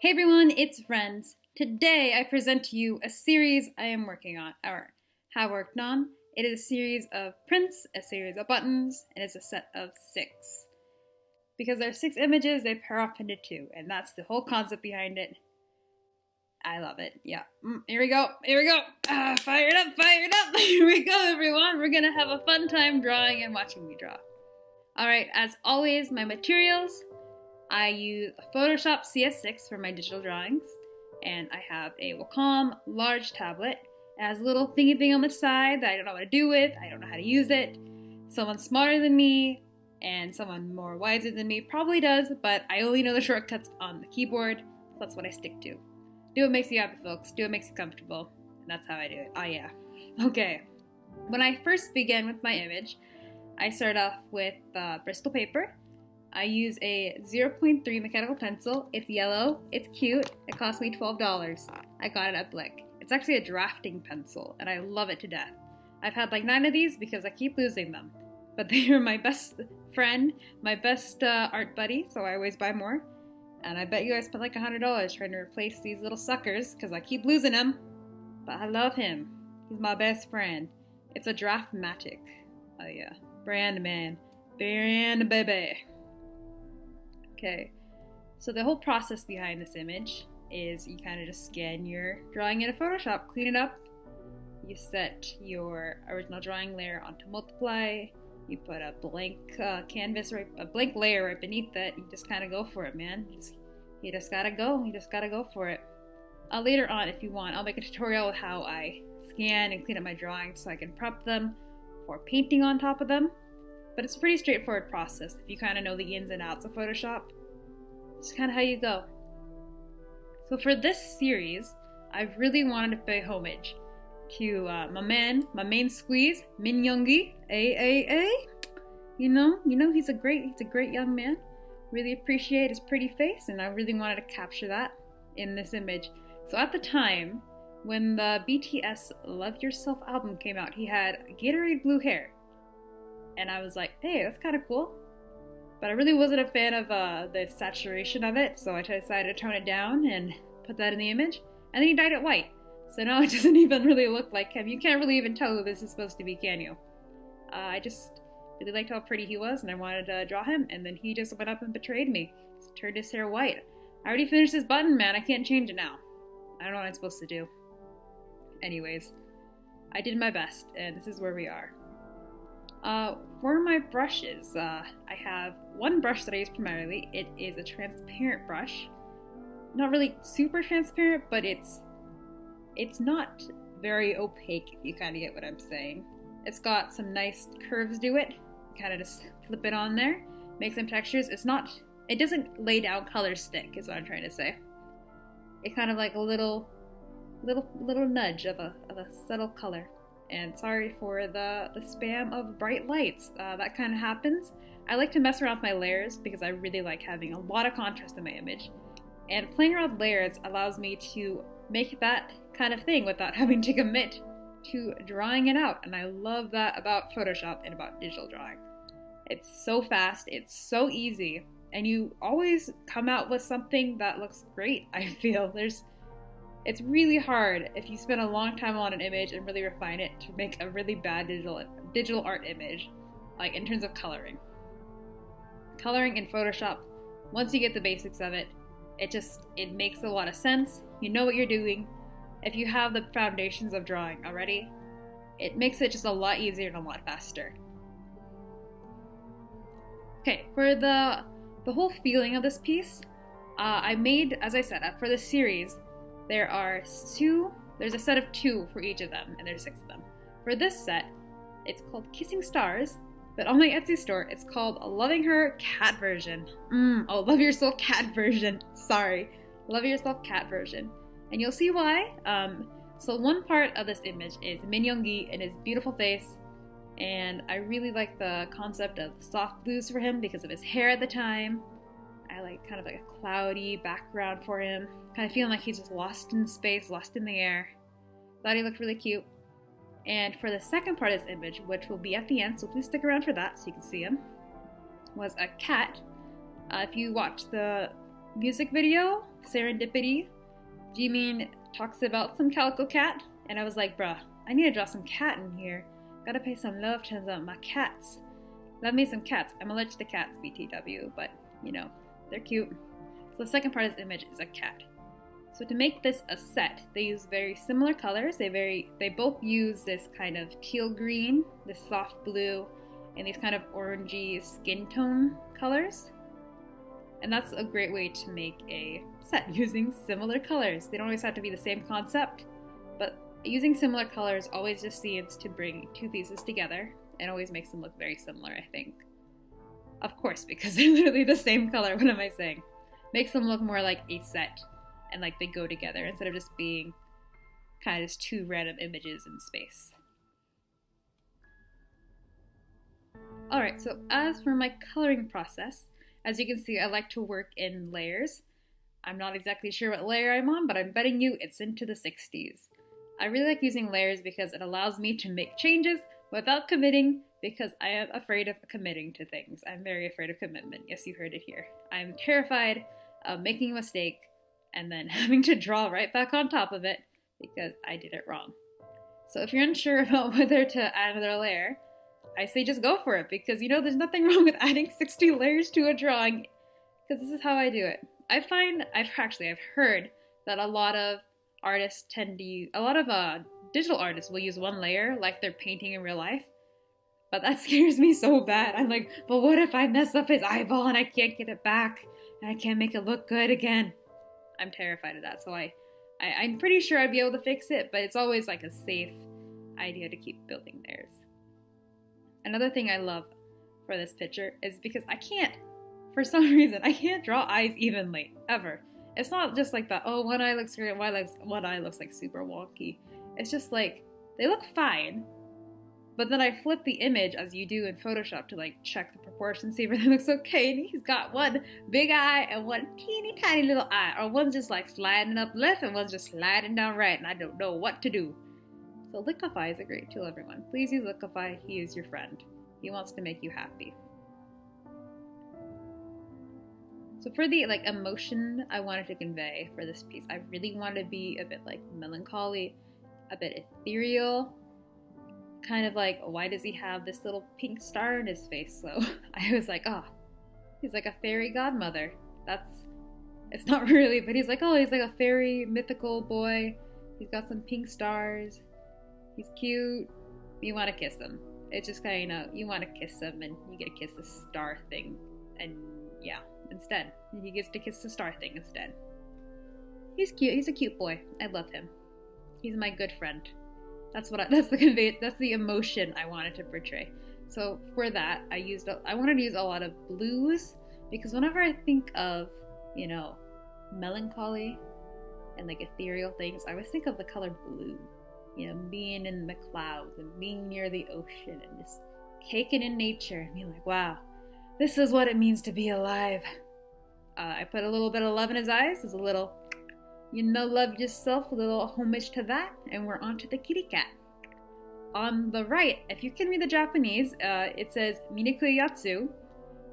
Hey everyone, it's Rendds. Today I present to you a series I am working on, or have worked on. It is a series of prints, a series of buttons, and it's a set of 6. Because there are 6 images, they pair off into 2, and that's the whole concept behind it. I love it, yeah. Here we go. Fire it up. Here we go, everyone. We're gonna have a fun time drawing and watching me draw. Alright, as always, my materials. I use Photoshop CS6 for my digital drawings, and I have a Wacom large tablet. It has a little thingy thing on the side that I don't know what to do with, I don't know how to use it. Someone smarter than me and someone more wiser than me probably does, but I only know the shortcuts on the keyboard, so that's what I stick to. Do what makes you happy, folks. Do what makes you comfortable, and that's how I do it. Oh yeah. Okay. When I first began with my image, I start off with Bristol paper. I use a 0.3 mechanical pencil. It's yellow, it's cute, it cost me $12. I got it at Blick. It's actually a drafting pencil, and I love it to death. I've had like 9 of these because I keep losing them. But they are my best friend, my best art buddy, so I always buy more. And I bet you I spent like $100 trying to replace these little suckers because I keep losing them. But I love him. He's my best friend. It's a Draftmatic. Oh yeah, brand man, brand baby. Okay, so the whole process behind this image is you kind of just scan your drawing into Photoshop, clean it up, you set your original drawing layer onto multiply, you put a blank a blank layer right beneath it, you just kind of go for it, man. You just gotta go for it. Later on, if you want, I'll make a tutorial of how I scan and clean up my drawings so I can prep them for painting on top of them. But it's a pretty straightforward process if you kind of know the ins and outs of Photoshop. It's kind of how you go. So for this series, I really wanted to pay homage to my main squeeze, Yoongi. You know, he's a great young man. Really appreciate his pretty face, and I really wanted to capture that in this image. So at the time, when the BTS Love Yourself album came out, he had Gatorade blue hair. And I was like, hey, that's kind of cool. But I really wasn't a fan of the saturation of it, so I decided to tone it down and put that in the image. And then he dyed it white. So now it doesn't even really look like him. You can't really even tell who this is supposed to be, can you? I just really liked how pretty he was, and I wanted to draw him, and then he just went up and betrayed me. Just turned his hair white. I already finished this button, man. I can't change it now. I don't know what I'm supposed to do. Anyways, I did my best, and this is where we are. For my brushes, I have one brush that I use primarily. It is a transparent brush. Not really super transparent, but it's not very opaque, if you kind of get what I'm saying. It's got some nice curves to it. Kind of just flip it on there, make some textures. It doesn't lay down color stick, is what I'm trying to say. It's kind of like a little nudge of a subtle color. And sorry for the spam of bright lights. That kind of happens. I like to mess around with my layers because I really like having a lot of contrast in my image. And playing around with layers allows me to make that kind of thing without having to commit to drawing it out. And I love that about Photoshop and about digital drawing. It's so fast, it's so easy, and you always come out with something that looks great, I feel. It's really hard if you spend a long time on an image and really refine it to make a really bad digital art image, like in terms of coloring. Coloring in Photoshop, once you get the basics of it, it makes a lot of sense. You know what you're doing. If you have the foundations of drawing already, it makes it just a lot easier and a lot faster. Okay, for the whole feeling of this piece, I made, as I said, for this series, there's a set of 2 for each of them, and there's 6 of them. For this set, it's called Kissing Stars, but on my Etsy store, it's called Loving Her Cat Version. Love Yourself Cat Version. Sorry. Love Yourself Cat Version. And you'll see why. So one part of this image is Yoongi and his beautiful face, and I really like the concept of soft blues for him because of his hair at the time. I like kind of like a cloudy background for him. Kind of feeling like he's just lost in space, lost in the air. Thought he looked really cute. And for the second part of this image, which will be at the end, so please stick around for that so you can see him, was a cat. If you watch the music video, Serendipity, Jimin talks about some calico cat, and I was like, bruh, I need to draw some cat in here. Gotta pay some love to my cats. Love me some cats. I'm allergic to cats, BTW, but you know, they're cute. So the second part of this image is a cat. So to make this a set, they use very similar colors. They both use this kind of teal green, this soft blue, and these kind of orangey skin tone colors. And that's a great way to make a set using similar colors. They don't always have to be the same concept, but using similar colors always just seems to bring two pieces together and always makes them look very similar, I think. Of course, because they're literally the same color, what am I saying? Makes them look more like a set and like they go together instead of just being kind of just two random images in space. Alright, so as for my coloring process, as you can see, I like to work in layers. I'm not exactly sure what layer I'm on, but I'm betting you it's into the 60s. I really like using layers because it allows me to make changes without committing, because I am afraid of committing to things. I'm very afraid of commitment. Yes, you heard it here. I'm terrified of making a mistake and then having to draw right back on top of it because I did it wrong. So if you're unsure about whether to add another layer, I say just go for it, because you know there's nothing wrong with adding 60 layers to a drawing, because this is how I do it. I've heard that a lot of artists tend to use, digital artists will use one layer like they're painting in real life, but that scares me so bad. I'm like, but what if I mess up his eyeball and I can't get it back and I can't make it look good again? I'm terrified of that, so I'm pretty sure I'd be able to fix it, but it's always like a safe idea to keep building layers. Another thing I love for this picture is because for some reason, I can't draw eyes evenly, ever. It's not just like that, oh, one eye looks great, one eye looks like super wonky. It's just like, they look fine, but then I flip the image as you do in Photoshop to like check the proportions, see if everything looks okay, and he's got one big eye and one teeny tiny little eye, or one's just like sliding up left and one's just sliding down right, and I don't know what to do. So Liquify is a great tool, everyone. Please use Liquify, he is your friend. He wants to make you happy. So for the emotion I wanted to convey for this piece, I really wanted to be a bit like melancholy, a bit ethereal, kind of like, why does he have this little pink star in his face? So I was like, oh, he's like a fairy godmother. It's not really, but he's like, oh, he's like a fairy mythical boy. He's got some pink stars. He's cute. You want to kiss him. It's just kind of, you want to kiss him and you get to kiss the star thing. And yeah, instead. He gets to kiss the star thing instead. He's cute. He's a cute boy. I love him. He's my good friend. That's the emotion I wanted to portray. So for that, I wanted to use a lot of blues, because whenever I think of, melancholy and like ethereal things, I always think of the color blue. Being in the clouds and being near the ocean and just taking in nature and being like, wow, this is what it means to be alive. I put a little bit of love in his eyes as a little, love yourself, a little homage to that, and we're on to the kitty cat. On the right, if you can read the Japanese, it says Minekuyatsu,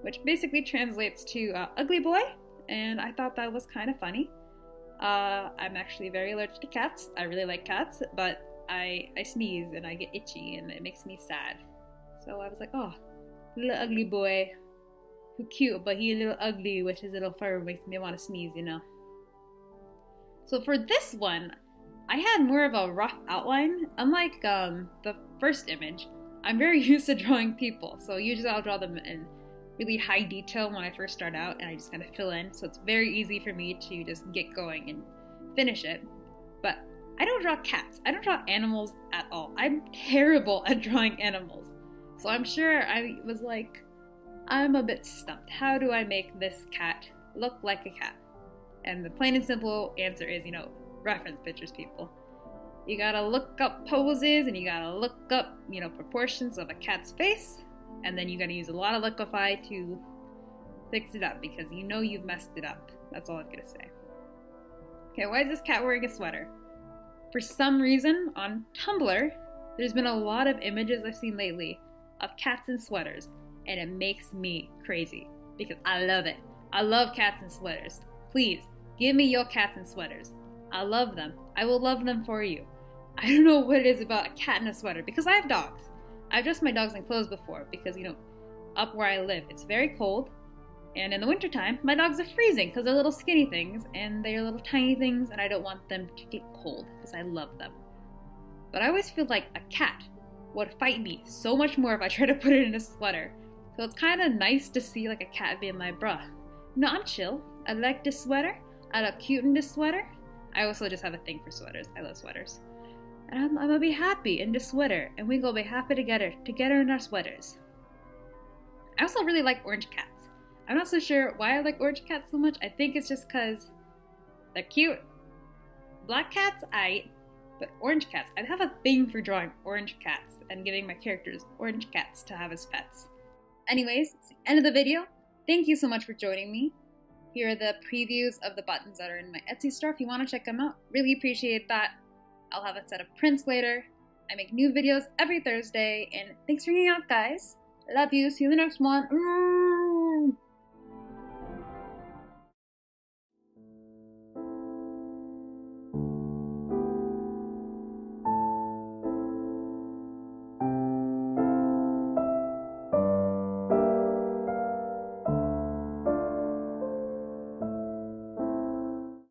which basically translates to ugly boy, and I thought that was kind of funny. I'm actually very allergic to cats. I really like cats, but I sneeze and I get itchy and it makes me sad. So I was like, oh, little ugly boy. Who cute, but he a little ugly with his little fur, makes me want to sneeze, So for this one, I had more of a rough outline. Unlike the first image, I'm very used to drawing people. So usually I'll draw them in really high detail when I first start out and I just kind of fill in. So it's very easy for me to just get going and finish it. But I don't draw cats. I don't draw animals at all. I'm terrible at drawing animals. So I'm sure I was like, I'm a bit stumped. How do I make this cat look like a cat? And the plain and simple answer is, reference pictures, people. You gotta look up poses and you gotta look up, proportions of a cat's face. And then you gotta use a lot of Liquify to fix it up because you've messed it up. That's all I'm gonna say. Okay, why is this cat wearing a sweater? For some reason, on Tumblr, there's been a lot of images I've seen lately of cats in sweaters, and it makes me crazy because I love it. I love cats in sweaters. please, give me your cats in sweaters. I love them. I will love them for you. I don't know what it is about a cat in a sweater, because I have dogs. I've dressed my dogs in clothes before, because, you know, up where I live, it's very cold. And in the wintertime, my dogs are freezing, because they're little skinny things, and they're little tiny things, and I don't want them to get cold, because I love them. But I always feel like a cat would fight me so much more if I tried to put it in a sweater. So it's kind of nice to see like a cat being like, bruh, no, I'm chill. I like this sweater. I look cute in this sweater. I also just have a thing for sweaters. I love sweaters. And I'm gonna be happy in this sweater, and we gonna be happy together in our sweaters. I also really like orange cats. I'm not so sure why I like orange cats so much. I think it's just because they're cute. Black cats, but orange cats, I have a thing for drawing orange cats and giving my characters orange cats to have as pets. Anyways, it's the end of the video. Thank you so much for joining me. Here are the previews of the buttons that are in my Etsy store if you want to check them out. Really appreciate that. I'll have a set of prints later. I make new videos every Thursday, and thanks for hanging out, guys. Love you. See you in the next one.